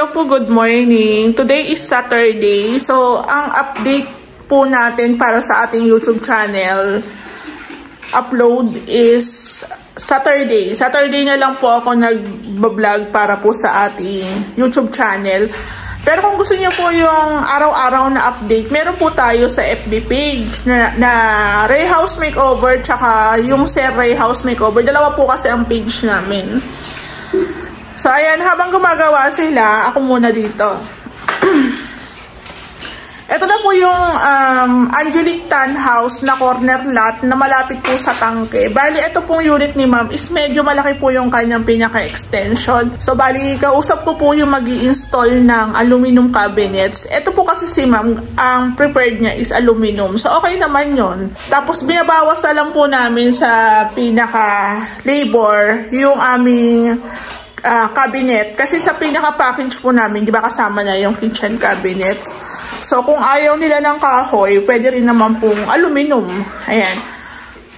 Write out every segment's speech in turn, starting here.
Hello po, good morning. Today is Saturday. So, ang update po natin para sa ating YouTube channel upload is Saturday. Saturday na lang po ako nag-vlog para po sa ating YouTube channel. Pero kung gusto niyo po yung araw-araw na update, meron po tayo sa FB page na Ray House Makeover tsaka yung Sir Ray House Makeover. Dalawa po kasi ang page namin. So, ayan, habang gumagawa sila, ako muna dito. Ito na po yung Angelique Tan House na corner lot na malapit po sa tangke. Bali, ito pong unit ni ma'am is medyo malaki po yung kanyang pinaka-extension. So, bali, kausap ko po yung mag-i-install ng aluminum cabinets. Ito po kasi si ma'am, ang prepared niya is aluminum. So, okay naman yun. Tapos, binabawas na lang po namin sa pinaka-labor yung aming cabinet. Kasi sa pinaka-package po namin, di ba kasama na yung kitchen cabinets. So, kung ayaw nila ng kahoy, pwede rin naman pong aluminum. Ayan.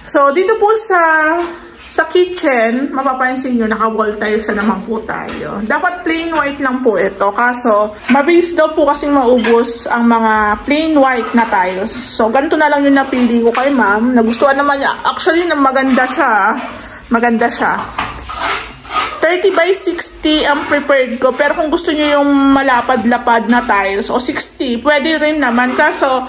So, dito po sa kitchen, mapapansin nyo, naka-wall tiles na naman po tayo. Dapat plain white lang po ito. Kaso, mabilis daw po kasing maubos ang mga plain white na tiles. So, ganito na lang yung napili ko kay ma'am. Nagustuhan naman niya. Actually, maganda siya. Maganda siya. 30 by 60 ang prepared ko. Pero kung gusto nyo yung malapad-lapad na tiles o 60, pwede rin naman. Kaso,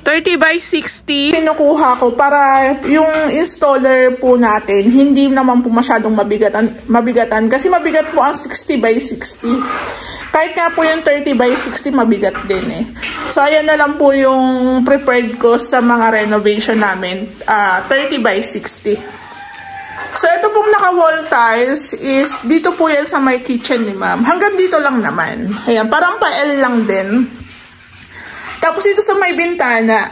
30 by 60, kinukuha ko para yung installer po natin, hindi naman po masyadong mabigatan. Kasi mabigat po ang 60 by 60. Kahit nga po yung 30 by 60, mabigat din eh. So, ayan na lang po yung prepared ko sa mga renovation namin. 30 by 60. So, ito pong naka-wall tiles is, dito po yan sa my kitchen ni ma'am. Hanggang dito lang naman. Ayan, parang pa-L lang din. Tapos, dito sa may bintana,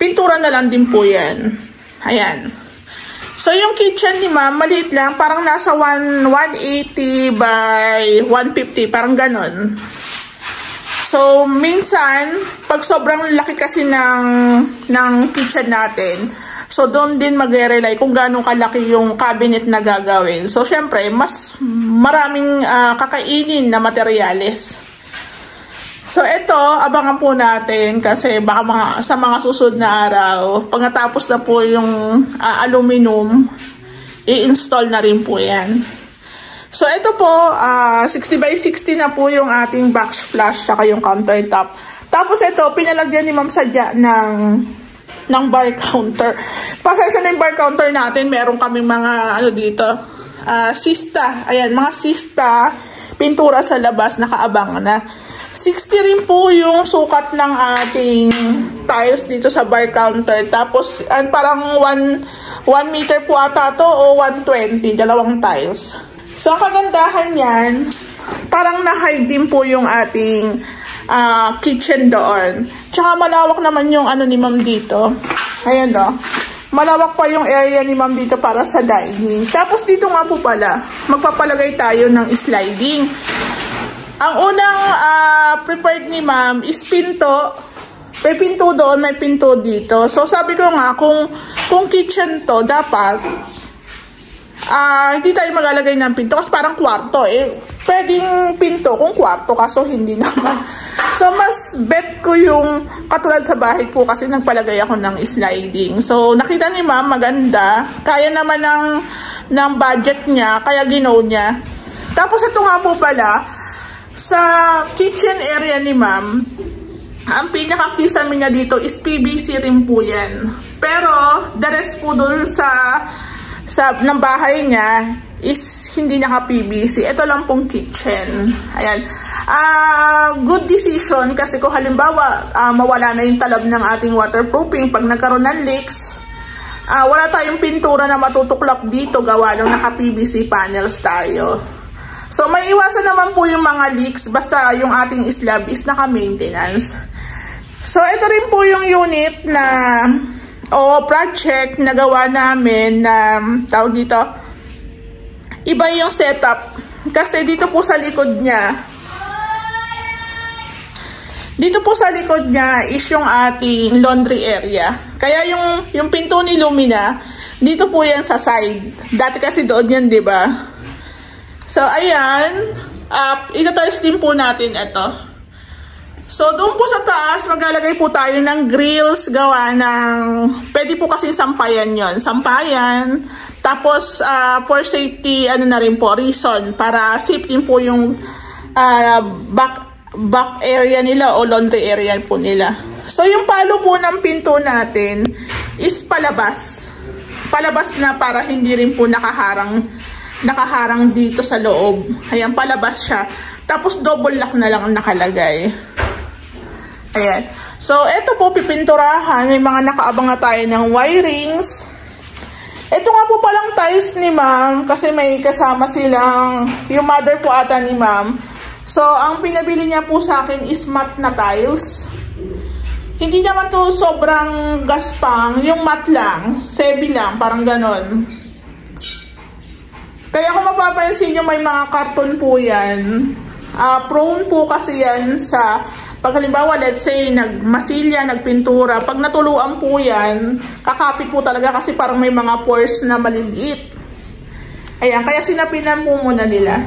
pintura na lang din po yan. Ayan. So, yung kitchen ni ma'am, maliit lang. Parang nasa 180 by 150. Parang ganon. So, minsan, pag sobrang laki kasi ng kitchen natin, so, doon din magre-rely kung gaano kalaki yung cabinet na gagawin. So, syempre, mas maraming kakainin na materyales. So, ito, abangan po natin kasi baka sa mga susunod na araw, pagkatapos na po yung aluminum, i-install na rin po yan. So, ito po, 60 by 60 na po yung ating backsplash saka yung countertop. Tapos, ito, pinalagyan ni ma'am sadya ng bar counter. Pasensya na yung bar counter natin. Meron kaming mga dito. Sista. Ayan, mga sista. Pintura sa labas. Nakaabang na. 60 rin po yung sukat ng ating tiles dito sa bar counter. Tapos, parang 1 meter po ata to o 120. Dalawang tiles. So, ang kagandahan yan, parang na-hide din po yung ating kitchen doon. Tsaka malawak naman yung ni ma'am dito. Ayan o. Malawak pa yung area ni ma'am dito para sa dining. Tapos dito nga po pala, magpapalagay tayo ng sliding. Ang unang prepared ni ma'am is pinto. May pinto doon, may pinto dito. So sabi ko nga, kung kitchen to, dapat hindi tayo maglalagay ng pinto kasi parang kwarto eh. Pwedeng pinto kung kwarto, kaso hindi naman. So, mas bet ko yung katulad sa bahay po kasi nagpalagay ako ng sliding. So, nakita ni ma'am, maganda. Kaya naman ng budget niya, kaya ginaw niya. Tapos, ito nga po pala, sa kitchen area ni ma'am, ang pinakakisame niya dito is PVC rin po yan. Pero, the rest po dun ng bahay niya is hindi naka-PVC. Ito lang pong kitchen. Ayan. Good decision kasi kung halimbawa mawala na yung talab ng ating waterproofing pag nagkaroon ng leaks, wala tayong pintura na matutuklap dito gawa ng naka-PVC panels tayo. So, may iwasan naman po yung mga leaks basta yung ating slab is naka-maintenance. So, ito rin po yung unit na project na gawa namin na tawag dito, iba yung setup. Kasi dito po sa likod niya, is yung ating laundry area. Kaya yung pinto ni Lumina, dito po yan sa side. Dati kasi doon yan, 'di ba? So ayan, Ita-tiles din po natin ito. So, doon po sa taas, maglalagay po tayo ng grills gawa ng, pwede po kasing sampayan yon, sampayan. Tapos, for safety, ano na rin po, reason, para safe din po yung back area nila o laundry area po nila. So, yung palo po ng pinto natin is palabas. Palabas na para hindi rin po nakaharang dito sa loob. Ayan, palabas siya. Tapos, double lock na lang ang nakalagay. Ayan. So, ito po, pipinturahan. May mga nakaabang na tayo ng wirings. Ito nga po palang tiles ni ma'am. Kasi may kasama silang, yung mother po ata ni ma'am. So, ang pinabili niya po sa akin is matte na tiles. Hindi naman to sobrang gaspang. Yung matte lang. Sebi lang. Parang ganon. Kaya kung mapapansin nyo, may mga karton po yan. Prone po kasi yan sa... Pag halimbawa, let's say, nagmasilya, nagpintura, pag natuluan po yan, kakapit po talaga kasi parang may mga pores na maliliit. Ayan, kaya sinapinan po muna nila.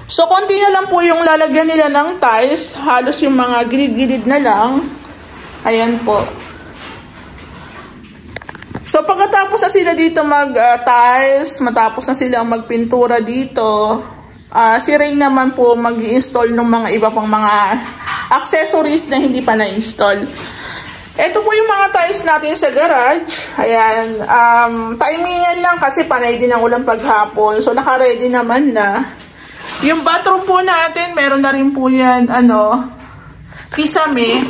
So, konti na lang po yung lalagyan nila ng tiles. Halos yung mga gilid-gilid na lang. Ayan po. So, pagkatapos na sila dito mag-tiles, matapos na silang magpintura dito, si Rain naman po mag-i-install ng mga iba pang mga accessories na hindi pa na-install. Ito po yung mga tiles natin sa garage. Ayan. Timingan lang kasi panay din ang ulang paghapon. So, naka-ready naman na. Yung bathroom po natin, meron na rin po yan, kisame.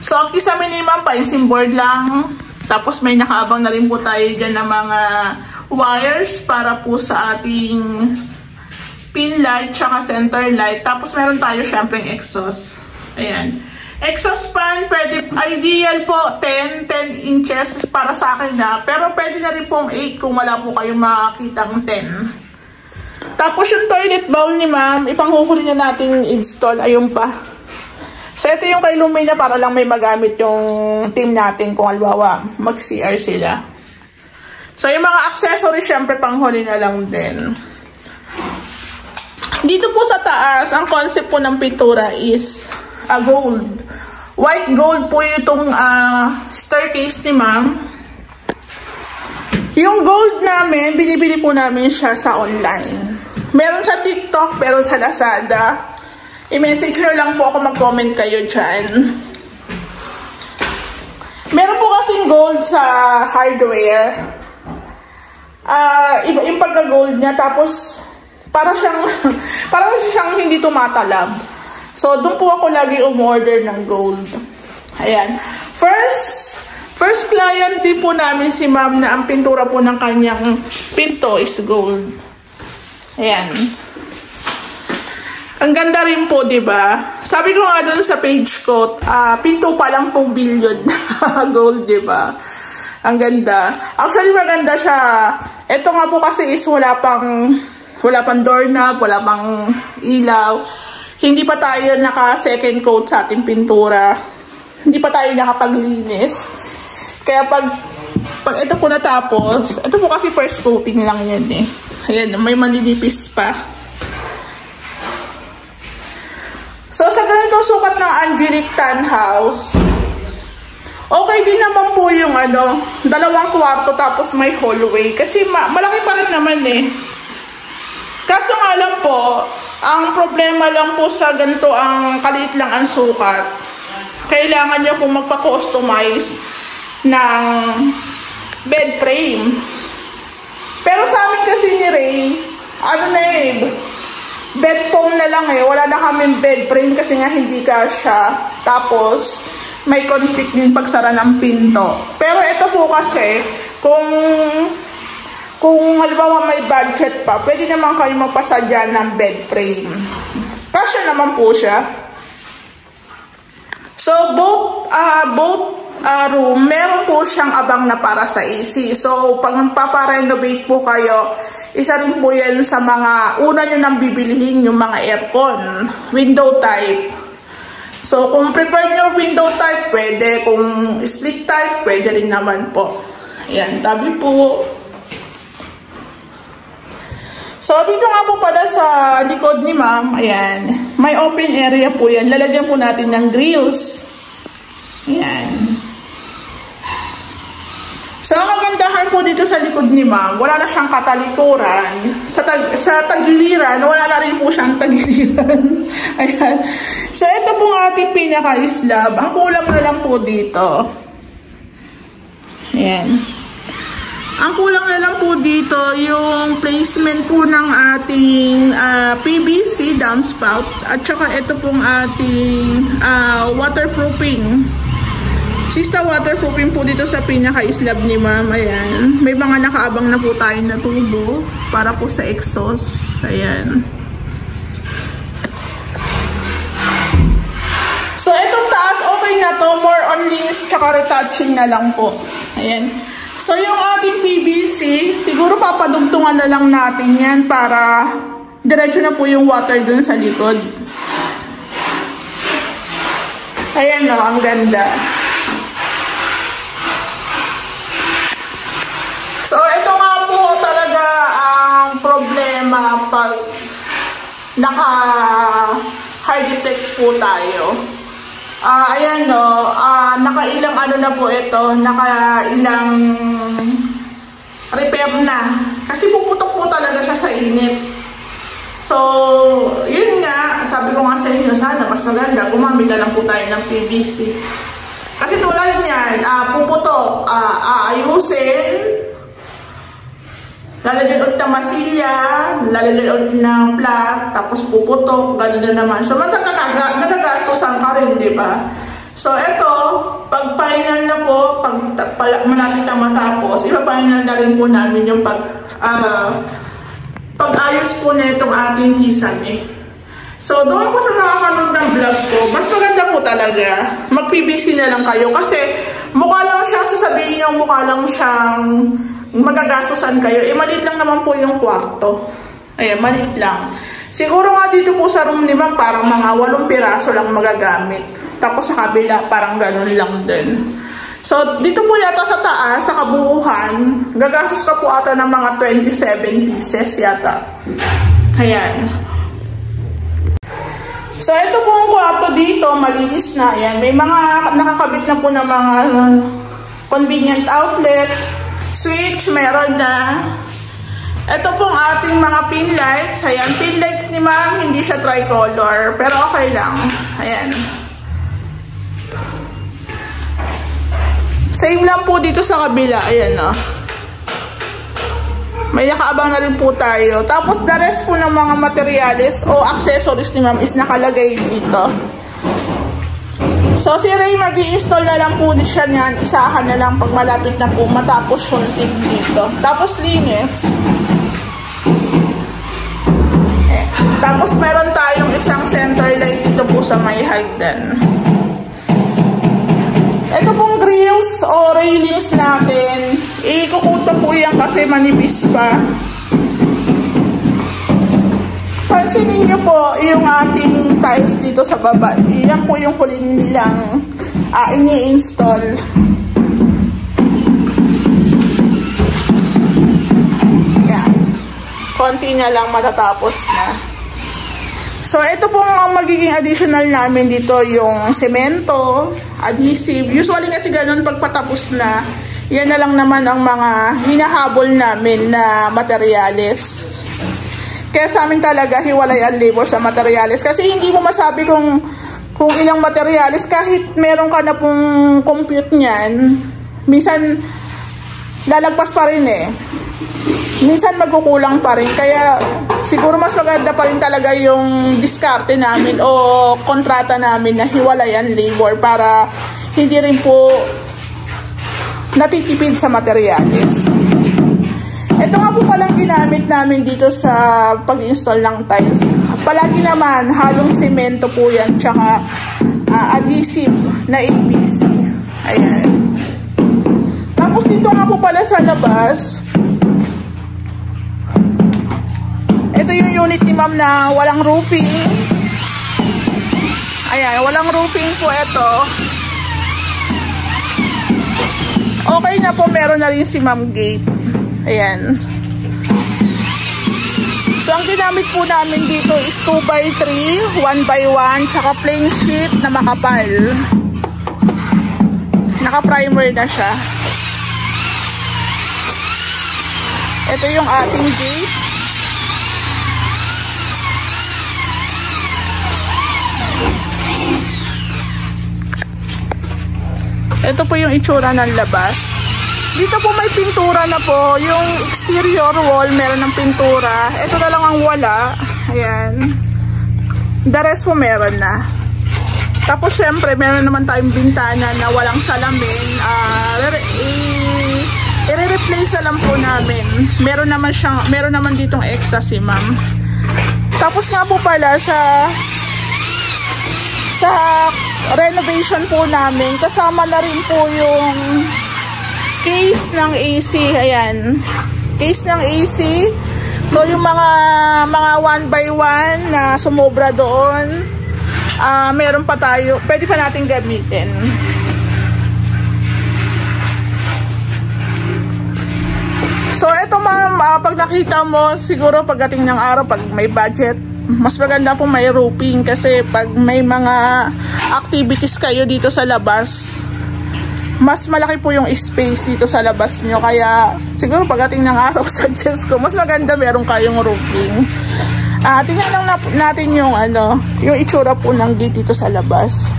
So, ang kisame ni ma'am, painsim board lang. Tapos, may nakaabang na rin po tayo dyan ng mga wires para po sa ating pin light, tsaka center light. Tapos meron tayo syempre exhaust. Ayan. Exhaust fan, pwede, ideal po, 10 inches para sa akin na. Pero pwede na rin pong 8 kung wala po kayong makakitang 10. Tapos yung toilet bowl ni ma'am, ipanghuhuli na natin install. Ayun pa. So ito yung kay Lumina para lang may magamit yung team natin kung alwawa mag-CR sila. So yung mga accessories, syempre panghuli na lang din. Dito po sa taas, ang concept po ng pintura is gold. White gold po itong staircase ni ma'am. Yung gold namin, binibili po namin siya sa online. Meron sa TikTok, pero sa Lazada. I-message nyo lang po ako, mag-comment kayo dyan. Meron po kasing gold sa hardware. Iba yung pagka-gold niya, tapos parang siyang hindi tumatalab. So, doon po ako lagi umorder ng gold. Ayan. First client din po namin si ma'am na ang pintura po ng kanyang pinto is gold. Ayan. Ang ganda rin po, diba? Sabi ko nga doon sa page ko, pinto pa lang po billion gold, diba? Ang ganda. Actually, maganda siya. Ito nga po kasi is wala pang doorknob, wala pang ilaw. Hindi pa tayo naka-second coat sa ating pintura. Hindi pa tayo nakapaglinis. Kaya pag ito po natapos, ito po kasi first coating lang yan eh. Ayan, may manilipis pa. So, sa ganito sukat ng Angelic Tan House, okay din naman po yung 2 kwarto tapos may hallway. Kasi malaki pa rin naman eh. Kaso nga lang po, ang problema lang po sa ganito, ang kaliit lang ang sukat. Kailangan niya po magpa-customize ng bed frame. Pero sa amin kasi ni Ray, bed foam na lang eh. Wala na kaming bed frame kasi nga hindi kasya. Tapos, may conflict din pagsara ng pinto. Pero ito po kasi, kung halimbawa may budget pa, pwede naman kayo magpasadya ng bed frame. Kasya naman po siya. So, both room, meron po siyang abang na para sa AC. So, pag paparenovate po kayo, isa rin po yan sa mga una nyo nang bibilihin yung mga aircon. Window type. So, kung prefer nyo window type, pwede. Kung split type, pwede rin naman po. Ayan, tabi po. So, dito nga po pala sa likod ni ma'am, ayan, may open area po yan. Lalagyan po natin ng grills. Ayan. So, ang kagandahan po dito sa likod ni ma'am, wala na siyang katalikuran. Sa tagiliran, wala na rin po siyang tagiliran. Ayan. So, ito pong ating pinaka-slab. Ang kulang na lang po dito. Ayan. Ang kulang na lang po dito, yung placement po ng ating PVC downspout. At saka ito pong ating waterproofing. Sista waterproofing po dito sa pinaka-slab ni ma'am. Ayan. May mga nakaabang na po tayo na tubo para po sa exhaust. Ayan. So, itong taas, okay na to. More on linis tsaka retouching na lang po. Ayan. So, yung ating PVC, siguro papadugtungan na lang natin yan para diretso na po yung water dun sa likod. Ayan o, ang ganda. So, ito nga po talaga ang problema pag naka-hardiplex po tayo. Ayan no, nakailang ano na po ito, nakailang repair na. Kasi puputok po talaga siya sa init. So, yun nga, sabi ko nga sa inyo, sana mas maganda, gumamit na lang po tayo ng PVC. Kasi tulad niyan, puputok, aayusin, lalagyan ulit ng masilya, lalagyan ulit ng plug, tapos puputok, gano'n na naman. So, nagagastosan ka rin, di ba? So, ito, pag final na po, pag malapit na matapos, ipa-final na rin po namin yung pag-ayos po na itong ating kisame. So, doon po sa nakakanood ng vlog ko, mas maganda po talaga, mag-PVC na lang kayo. Kasi, mukha lang siyang sasabihin nyo, mukha lang siyang magagastosan kayo. Maliit lang naman po yung kwarto. Ayan, maliit lang. Siguro nga dito po sa room ni ma'am, parang mga 8 piraso lang magagamit. Tapos sa kabila, parang ganun lang din. So, dito po yata sa taas, sa kabuuhan, gagastos ka po ata ng mga 27 pieces yata. Ayan. So, ito po ang kwarto dito, malinis na. Ayan, may mga nakakabit na po ng mga convenient outlet, switch, meron na. Ito pong ating mga pin lights. Ayan, pin lights ni ma'am, hindi siya tricolor, pero okay lang. Ayan. Same lang po dito sa kabila. Ayan o. May nakaabang na rin po tayo. Tapos the rest po ng mga materials o accessories ni ma'am is nakalagay dito. So, si Ray mag-i-install na lang po siya niyan. Isahan na lang pag malapit na po matapos yung tip dito. Tapos, linis. Tapos, meron tayong isang center light dito po sa may hagdan. Ito pong grills o railings natin. Ikukuto po yan kasi manipis pa. Pansinin nyo po yung ating tiles dito sa baba. Yan po yung huli nilang ini-install. Yan. Konti na lang matatapos na. So, ito po ang magiging additional namin dito, yung semento, adhesive. Usually kasi ganun pagpatapos na, yan na lang naman ang mga hinahabol namin na materyales. Kaya sa amin talaga, hiwalay ang labor sa materyales. Kasi hindi mo masabi kung ilang materyales, kahit meron ka na pong compute niyan, minsan lalagpas pa rin eh. Minsan magkukulang pa rin. Kaya siguro mas maganda pa rin talaga yung diskarte namin o kontrata namin na hiwalay ang labor para hindi rin po natitipid sa materyales. Ito nga po palang ginamit namin dito sa pag-install ng tiles. Palagi naman, halong semento po yan, tsaka adhesive na APC. Ayan. Tapos dito nga po pala sa labas, ito yung unit ni ma'am na walang roofing. Ayan, walang roofing po ito. Okay na po, meron na rin si ma'am gate. Ayan. ang ginamit po namin dito is 2x3, 1x1, tsaka plain sheet na makapal. Naka-primer na siya. Ito yung ating gate. Ito po yung itsura ng labas. Dito po may pintura na po. Yung exterior wall meron ng pintura. Ito na lang ang wala. Ayan. The rest po meron na. Tapos syempre meron naman tayong bintana na walang salamin. I-replace lang po namin. Meron naman ditong extra si ma'am. Tapos nga po pala sa renovation po namin, kasama na rin po yung case ng AC. Ayan. Case ng AC. So yung mga 1x1 na sumobra doon, meron pa tayo. Pwede pa natin gamitin. So, eto ma'am, pag nakita mo, siguro pagdating ng araw, pag may budget, mas maganda po may roofing kasi pag may mga activities kayo dito sa labas, mas malaki po yung space dito sa labas nyo. Kaya, siguro pagdating ng araw, suggest ko, mas maganda meron kayong roofing. Tingnan lang natin yung, yung itsura po ng gate dito sa labas.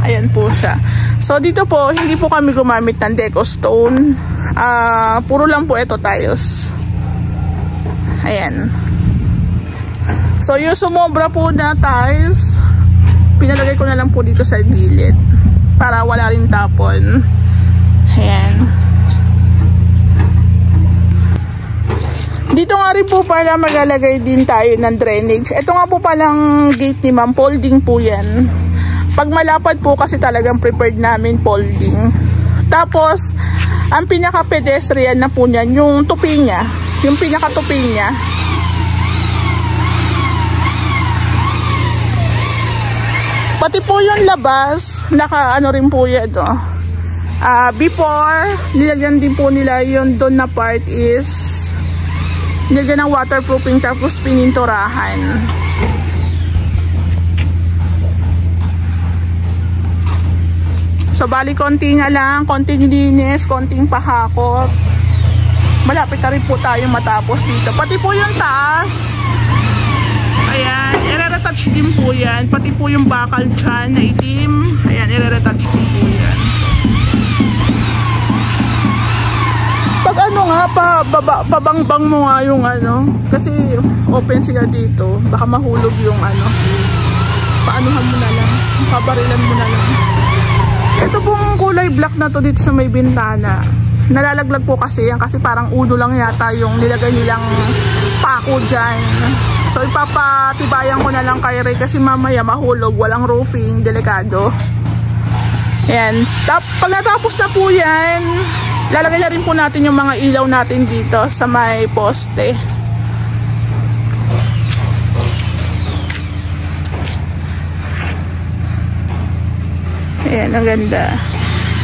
Ayan po siya. So dito po, hindi po kami gumamit ng deco stone. Puro lang po ito tiles. Ayan. So yung sumobra po na tiles, pinalagay ko na lang po dito sa gilid para wala rin tapon. Ayan. Dito nga rin po pala maglalagay din tayo ng drainage. Ito nga po palang gate ni ma'am, folding po yan. Pag malapad po kasi talagang prepared namin folding. Tapos, ang pinaka-pedestrian na po niyan, yung tupi niya. Yung pinaka-tupi niya. Pati po yung labas, naka-ano rin po yan. Before, nilagyan din po nila yung doon na part is nilagyan ng waterproofing tapos pininturahan. So, bali, konti nga lang, konting linis, konting pahakot. Malapit na rin po tayo matapos dito. Pati po yung taas. Ayan, i-retouch din po yan. Pati po yung bakal dyan na itim. Ayan, i-retouch din po yan. Pag pabangbang mo nga yung kasi open sila dito. Baka mahulog yung paanuhan mo na lang. Pabarilan mo na lang. Ito pong kulay black na to dito sa may bintana. Nalalaglag po kasi yan kasi parang uno lang yata yung nilagay nilang pako dyan. So ipapatibayan ko na lang kay Ray kasi mamaya mahulog, walang roofing, delikado. Ayan. Pag natapos na po yan, lalagay na rin po natin yung mga ilaw natin dito sa may poste. Ayan, ang ganda.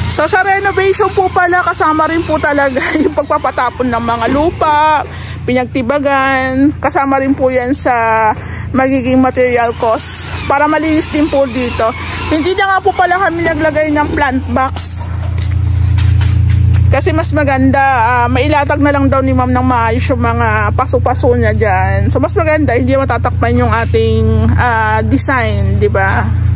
So sa renovation po pala, kasama rin po talaga yung pagpapatapon ng mga lupa, pinagtibagan, kasama rin po yan sa magiging material cost para malinis din po dito. Hindi na nga po pala kami naglagay ng plant box kasi mas maganda, mailatag na lang daw ni ma'am ng maayos yung mga paso-paso niya dyan. So mas maganda, hindi matatakpan yung ating design, di ba?